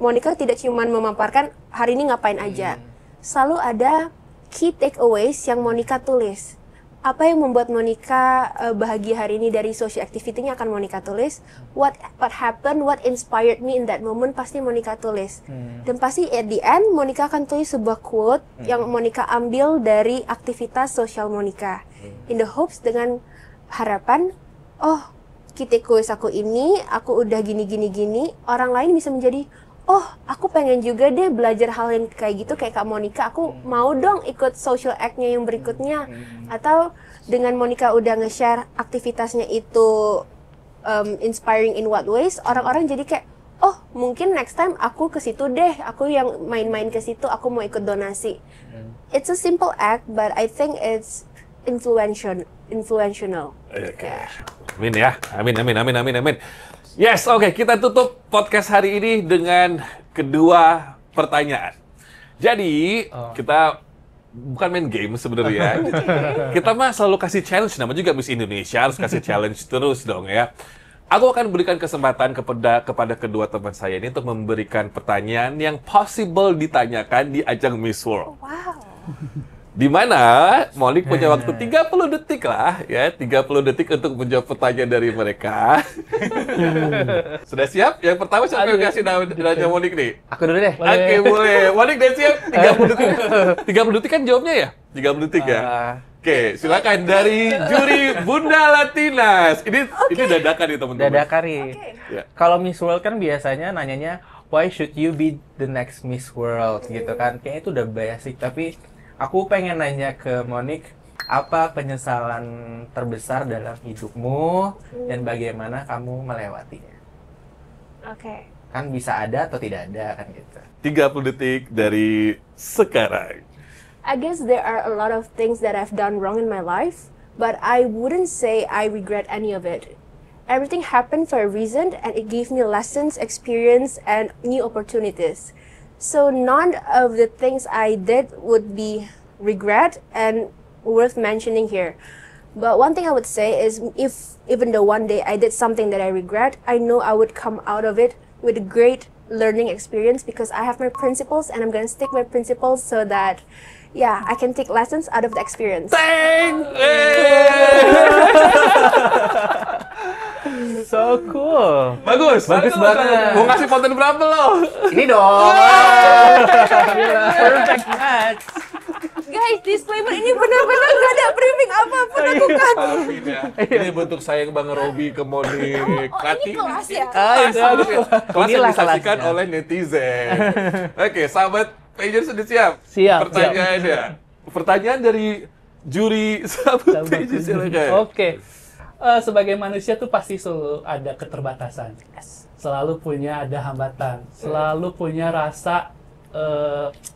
Monica tidak cuma memaparkan hari ini ngapain aja. Selalu ada key takeaways yang Monica tulis. Apa yang membuat Monica bahagia hari ini dari social activity-nya akan Monica tulis. What happened, what inspired me in that moment pasti Monica tulis. Dan pasti at the end Monica akan tulis sebuah quote yang Monica ambil dari aktivitas sosial Monica. In the hopes dengan harapan, oh key takeaways aku ini, aku udah gini, orang lain bisa menjadi, oh, aku pengen juga deh belajar hal yang kayak gitu kayak Kak Monica. Aku mau dong ikut social act-nya yang berikutnya. Atau dengan Monica udah nge-share aktivitasnya itu inspiring in what ways, orang-orang jadi kayak, oh, mungkin next time aku ke situ deh. Aku yang main-main ke situ, aku mau ikut donasi. It's a simple act, but I think it's influential. Oke. Amin ya. Amin. Yes, oke. Kita tutup podcast hari ini dengan kedua pertanyaan. Jadi, kita bukan main game sebenarnya. Kita mah selalu kasih challenge, nama juga Miss Indonesia, harus kasih challenge terus dong ya. Aku akan berikan kesempatan kepada kedua teman saya ini untuk memberikan pertanyaan yang possible ditanyakan di ajang Miss World. Wow. Di mana Monique punya waktu 30 detik lah ya, 30 detik untuk menjawab pertanyaan dari mereka. Sudah siap? Yang pertama siapa yang kasih nanya Monique nih? Aku dulu deh. Oke, boleh. Monique udah siap? 30 detik. 30 detik kan jawabnya ya? 30 detik ya? Oke, silakan dari juri Bunda Latinas. Ini dadakan nih teman-teman. Dadakan nih. Ya. Kalau Miss World kan biasanya nanyanya, why should you be the next Miss World gitu kan? Kayaknya itu udah basic, tapi aku pengen nanya ke Monique, apa penyesalan terbesar dalam hidupmu dan bagaimana kamu melewatinya? Oke. Kan bisa ada atau tidak ada kan gitu. 30 detik dari sekarang. I guess there are a lot of things that I've done wrong in my life, but I wouldn't say I regret any of it. Everything happened for a reason, and it gave me lessons, experience, and new opportunities. So none of the things I did would be regret and worth mentioning here. But one thing I would say is, even though one day I did something that I regret, I know I would come out of it with a great learning experience because I have my principles and I'm gonna stick my principles so that, yeah, I can take lessons out of the experience. So cool. Bagus banget. Mau ngasih konten berapa lo? Ini dong. Perfect match. Guys, disclaimer ini benar-benar gak ada briefing apapun aku kan. Ini bentuk sayang Bang Robi ke Monique. Ini kelas ya? Kelas yang Inilah disaksikan kelasnya. oleh netizen. Oke, sahabat Pager sudah siap? Siap. Pertanyaannya. Pertanyaan dari juri sahabat Pager silakan. Oke. Sebagai manusia tuh pasti selalu ada keterbatasan. Selalu punya ada hambatan. Selalu punya rasa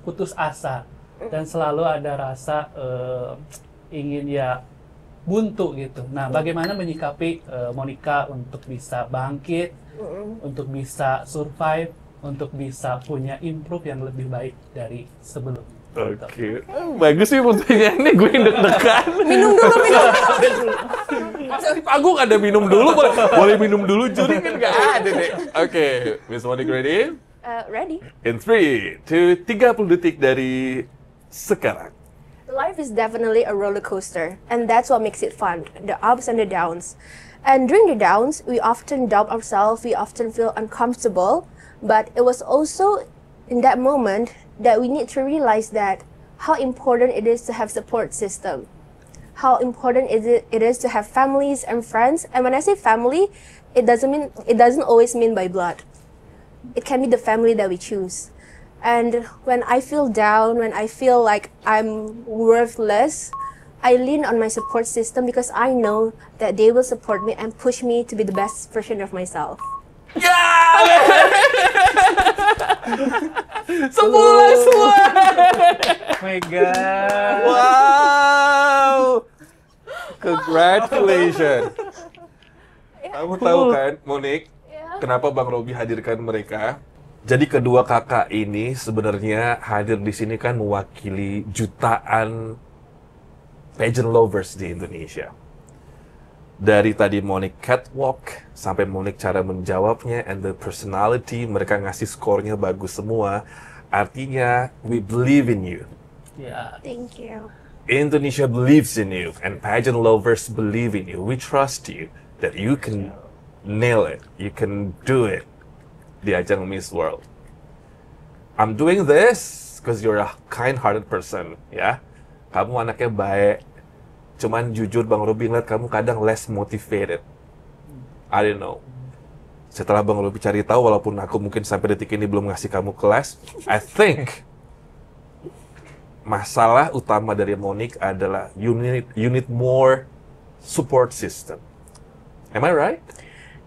putus asa. Dan selalu ada rasa ingin ya buntu gitu. Nah, bagaimana menyikapi Monica untuk bisa bangkit, untuk bisa survive, untuk bisa punya improve yang lebih baik dari sebelumnya. Oke. Bagus sih pertanyaannya, gue yang deg-degan. Minum dulu. Masa di panggung ada minum dulu? Boleh minum dulu, juri kan nggak ada deh. Oke, Miss Monique ready? Ready? In 3, 2, 30 detik dari sekarang. Life is definitely a roller coaster, and that's what makes it fun, the ups and the downs. And during the downs, we often doubt ourselves, we often feel uncomfortable, but it was also in that moment that we need to realize that how important it is to have support system. how important it is to have families and friends. And when I say family, it doesn't always mean by blood. It can be the family that we choose. And when I feel down, when I feel like I'm worthless, I lean on my support system because I know that they will support me and push me to be the best version of myself. Semua. Oh my god. Wow. Congratulations. Kamu tahu kan, Monique, kenapa Bang Robi hadirkan mereka? Jadi kedua kakak ini sebenarnya hadir di sini kan mewakili jutaan pageant lovers di Indonesia. Dari tadi Monique catwalk sampai Monique cara menjawabnya and the personality, mereka ngasih skornya bagus semua. Artinya we believe in you. Ya. Thank you. Indonesia believes in you and pageant lovers believe in you. We trust you that you can nail it. You can do it di ajang Miss World. I'm doing this because you're a kind-hearted person, ya. Kamu anaknya baik. Cuman jujur Bang Robi ngeliat kamu kadang less motivated. I don't know. Setelah Bang Robi cari tahu, walaupun aku mungkin sampai detik ini belum ngasih kamu kelas, I think masalah utama dari Monique adalah you need more support system. Am I right?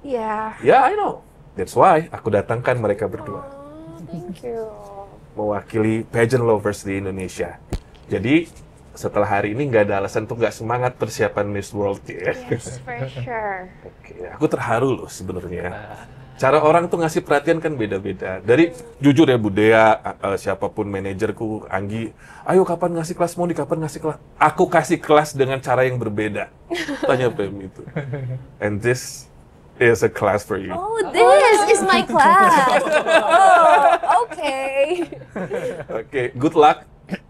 Yeah. Yeah, I know. That's why aku datangkan mereka berdua. Oh, thank you. Mewakili pageant lovers di Indonesia. Jadi setelah hari ini nggak ada alasan untuk nggak semangat persiapan Miss World ya. Yes, for sure. Oke, aku terharu loh sebenarnya. Cara orang tuh ngasih perhatian kan beda-beda. Dari jujur ya Bu Dea, siapapun manajerku, Anggi, ayo kapan ngasih kelas Moni, kapan ngasih kelas? Aku kasih kelas dengan cara yang berbeda. Tanya Pem itu. And this is a class for you. Oh, this is my class. Oh, okay. Oke, good luck.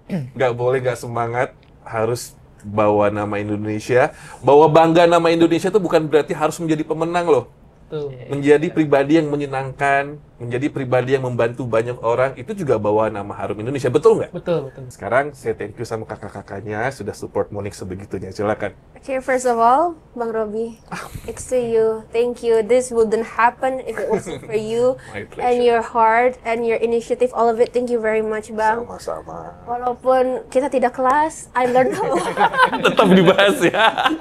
Nggak boleh nggak semangat, harus bawa nama Indonesia. Bawa bangga nama Indonesia itu bukan berarti harus menjadi pemenang loh. Tuh. Menjadi pribadi yang menyenangkan, menjadi pribadi yang membantu banyak orang, itu juga bawa nama harum Indonesia, betul nggak? Betul. Sekarang saya thank you sama kakak-kakaknya sudah support Monique sebegitunya, silakan. Okay, first of all, Bang Robi, it's to you. Thank you. This wouldn't happen if it wasn't for you My pleasure. and your heart and your initiative, all of it. Thank you very much, Bang. Sama-sama. Walaupun kita tidak kelas, I learned how. Tetap dibahas ya.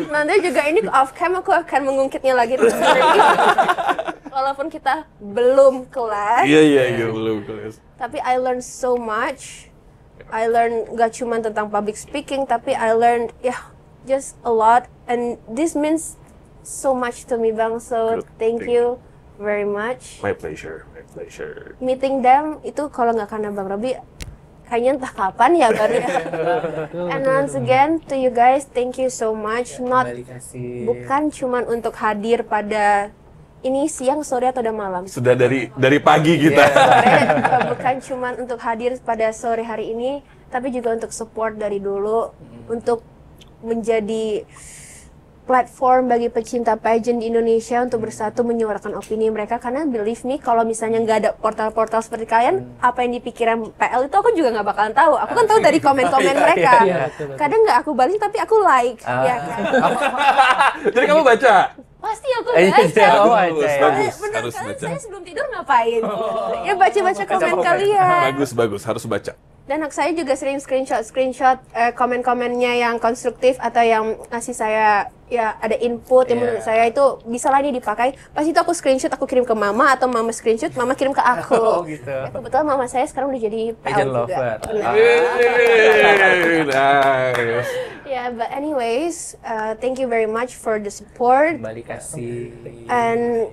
Nanti juga ini off cam aku akan mengungkitnya lagi. Walaupun kita belum kelas. Iya, belum kelas. Tapi I learned so much. I learned gak cuma tentang public speaking, tapi I learned just a lot, and this means so much to me, Bang. So Good. thank you very much. My pleasure. Meeting them itu kalau nggak karena Bang Robi, kayaknya entah kapan ya baru ya. And once again to you guys, thank you so much. Bukan cuma untuk hadir pada ini siang, sore atau udah malam. Sudah dari pagi kita. Bukan cuma untuk hadir pada sore hari ini, tapi juga untuk support dari dulu, untuk menjadi platform bagi pecinta pageant di Indonesia untuk bersatu menyuarakan opini mereka. Karena believe me, kalau misalnya nggak ada portal-portal seperti kalian, apa yang dipikiran PL itu aku juga nggak bakalan tahu. Aku kan tahu dari komen-komen mereka. Kadang nggak aku balas, tapi aku like. Ya kan? Jadi kamu baca? Pasti aku baca. Bagus, Bener harus kan? baca. Saya sebelum tidur ngapain? Ya baca-baca komen kalian. Bagus, harus baca. Dan saya juga sering screenshot komen-komennya yang konstruktif atau yang ngasih saya ya ada input yang menurut saya itu bisa lah ini dipakai. Pas itu aku screenshot, aku kirim ke mama, atau mama screenshot, mama kirim ke aku. Oh gitu. Ya, kebetulan mama saya sekarang udah jadi Pageant PL juga. lover. Nice. Yeah, but anyways, thank you very much for the support. Kembali kasih. And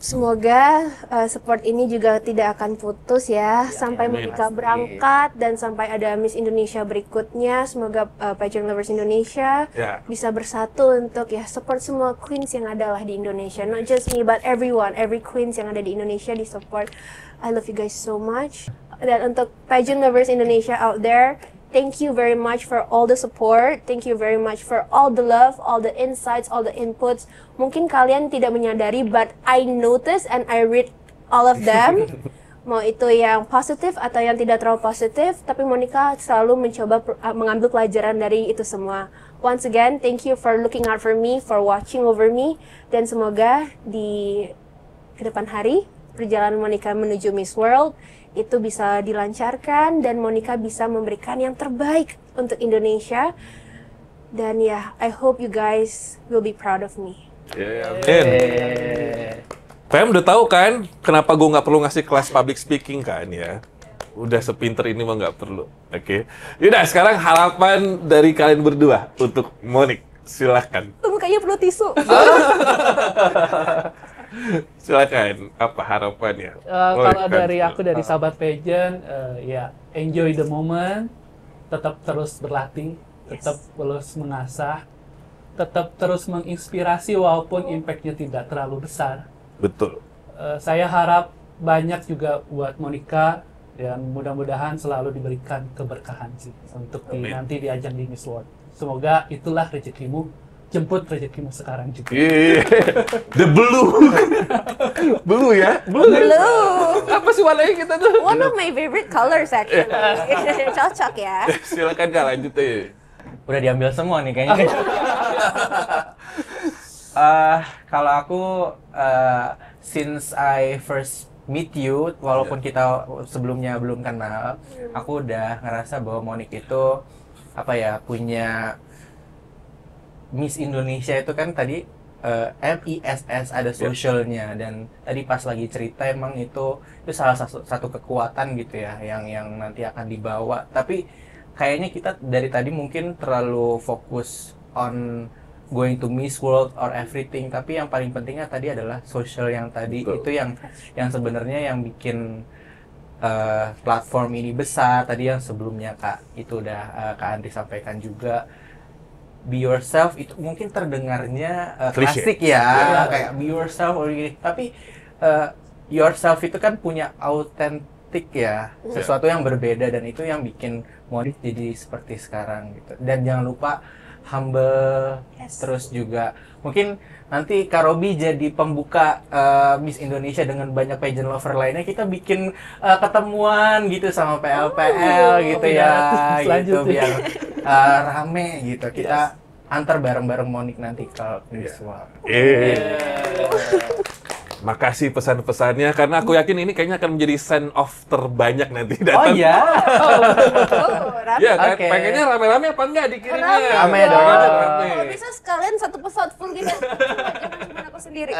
semoga support ini juga tidak akan putus ya, sampai amin. Monica berangkat dan sampai ada Miss Indonesia berikutnya. Semoga pageant lovers Indonesia bisa bersatu untuk ya support semua queens yang ada lah di Indonesia. Not just me but everyone, every queens yang ada di Indonesia di support. I love you guys so much. Dan untuk pageant lovers Indonesia out there, thank you very much for all the support. Thank you very much for all the love, all the insights, all the inputs. Mungkin kalian tidak menyadari, but I notice and I read all of them. mau itu yang positif atau yang tidak terlalu positif, tapi Monica selalu mencoba mengambil pelajaran dari itu semua. Once again, thank you for looking out for me, for watching over me, dan semoga di kedepan hari perjalanan Monica menuju Miss World itu bisa dilancarkan dan Monica bisa memberikan yang terbaik untuk Indonesia. Dan ya, I hope you guys will be proud of me. Fam udah tahu kan kenapa gue nggak perlu ngasih kelas public speaking kan ya? Udah sepinter ini mah nggak perlu. Oke. Yaudah sekarang harapan dari kalian berdua untuk Monique. Silakan. Tuh mukanya perlu tisu. Silakan. Apa harapannya? Kalau dari aku dari sahabat pageant, ya enjoy the moment, tetap terus berlatih, tetap terus mengasah, tetap terus menginspirasi walaupun impact-nya tidak terlalu besar. Betul. Saya harap banyak juga buat Monica dan mudah-mudahan selalu diberikan keberkahan sih untuk nanti di ajang di Miss World. Semoga itulah rezekimu, jemput rezekimu sekarang juga. The blue. Blue ya? Blue. Apa sih warnanya kita tuh? One of my favorite colors actually. Cocok ya. Silakan Kak lanjut ya. Udah diambil semua nih kayaknya. Kalau aku since I first meet you, walaupun kita sebelumnya belum kenal, aku udah ngerasa bahwa Monique itu punya Miss Indonesia itu kan tadi MISS ada socialnya, dan tadi pas lagi cerita emang itu salah satu kekuatan gitu ya yang nanti akan dibawa. Tapi kayaknya kita dari tadi mungkin terlalu fokus on going to Miss World or everything, tapi yang paling pentingnya tadi adalah social yang tadi. Betul. Itu yang sebenarnya yang bikin platform ini besar. Tadi yang sebelumnya Kak itu udah Kak Andri sampaikan juga, be yourself itu mungkin terdengarnya klasik ya, kayak be yourself or gini. Tapi yourself itu kan punya autentik ya, sesuatu yang berbeda, dan itu yang bikin Monique jadi seperti sekarang gitu. Dan jangan lupa humble, terus juga mungkin nanti Kak Robi jadi pembuka Miss Indonesia dengan banyak pageant lover lainnya, kita bikin ketemuan gitu sama PL-PL gitu ya, gitu biar rame gitu. Kita antar bareng-bareng Monique nanti kalau Miss World. Makasih pesan-pesannya, karena aku yakin ini kayaknya akan menjadi send off terbanyak nanti datang. Oh iya? Iya kan? Okay. Pengennya rame-rame apa enggak dikirimnya? Rame dong. Kalau bisa sekalian satu pesawat full gitu. Jangan cuma aku sendiri.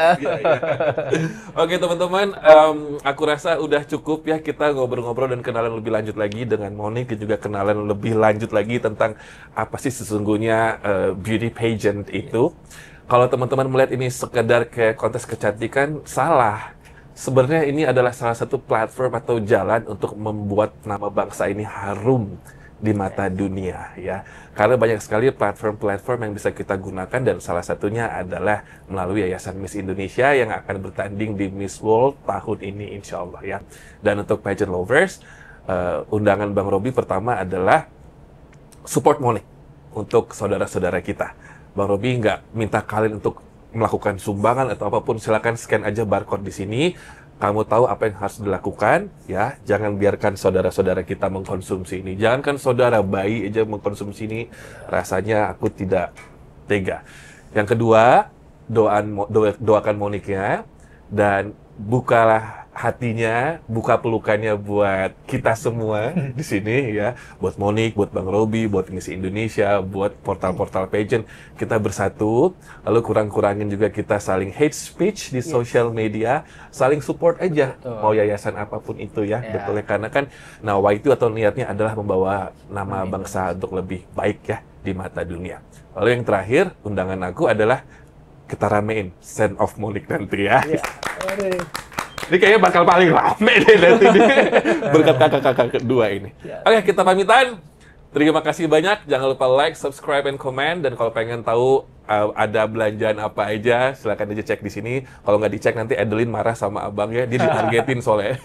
Oke teman-teman, aku rasa udah cukup ya kita ngobrol-ngobrol dan kenalan lebih lanjut lagi dengan Monique, dan juga kenalan lebih lanjut lagi tentang apa sih sesungguhnya beauty pageant itu. Kalau teman-teman melihat ini sekedar kayak kontes kecantikan, salah. Sebenarnya ini adalah salah satu platform atau jalan untuk membuat nama bangsa ini harum di mata dunia ya. Karena banyak sekali platform-platform yang bisa kita gunakan, dan salah satunya adalah melalui Yayasan Miss Indonesia yang akan bertanding di Miss World tahun ini insya Allah ya. Dan untuk pageant lovers, undangan Bang Robi pertama adalah support Monique untuk saudara-saudara kita. Bang Robi nggak minta kalian untuk melakukan sumbangan atau apapun, silakan scan aja barcode di sini. Kamu tahu apa yang harus dilakukan, ya. Jangan biarkan saudara-saudara kita mengkonsumsi ini. Jangan kan saudara bayi aja mengkonsumsi ini. Rasanya aku tidak tega. Yang kedua, doakan Monique-nya, dan bukalah hatinya, buka pelukannya buat kita semua di sini ya, buat Monique, buat Bang Robi, buat Miss Indonesia, buat portal-portal pageant. Kita bersatu, lalu kurang-kurangin juga kita saling hate speech di social media, saling support aja. Betul. Mau yayasan apapun itu ya, betul ya, karena kan nawa itu atau niatnya adalah membawa nama bangsa untuk lebih baik ya di mata dunia. Lalu yang terakhir, undangan aku adalah kita ramein send off Monique nanti ya. Ini kayaknya bakal paling rame deh nanti berkat kakak-kakak kedua ini. Oke, kita pamitan. Terima kasih banyak. Jangan lupa like, subscribe, and comment. Dan kalau pengen tahu ada belanjaan apa aja, silakan aja cek di sini. Kalau nggak dicek nanti Adeline marah sama abang ya. Dia ditargetin soalnya.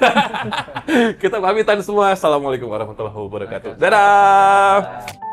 Kita pamitan semua. Assalamualaikum warahmatullahi wabarakatuh. Dadah.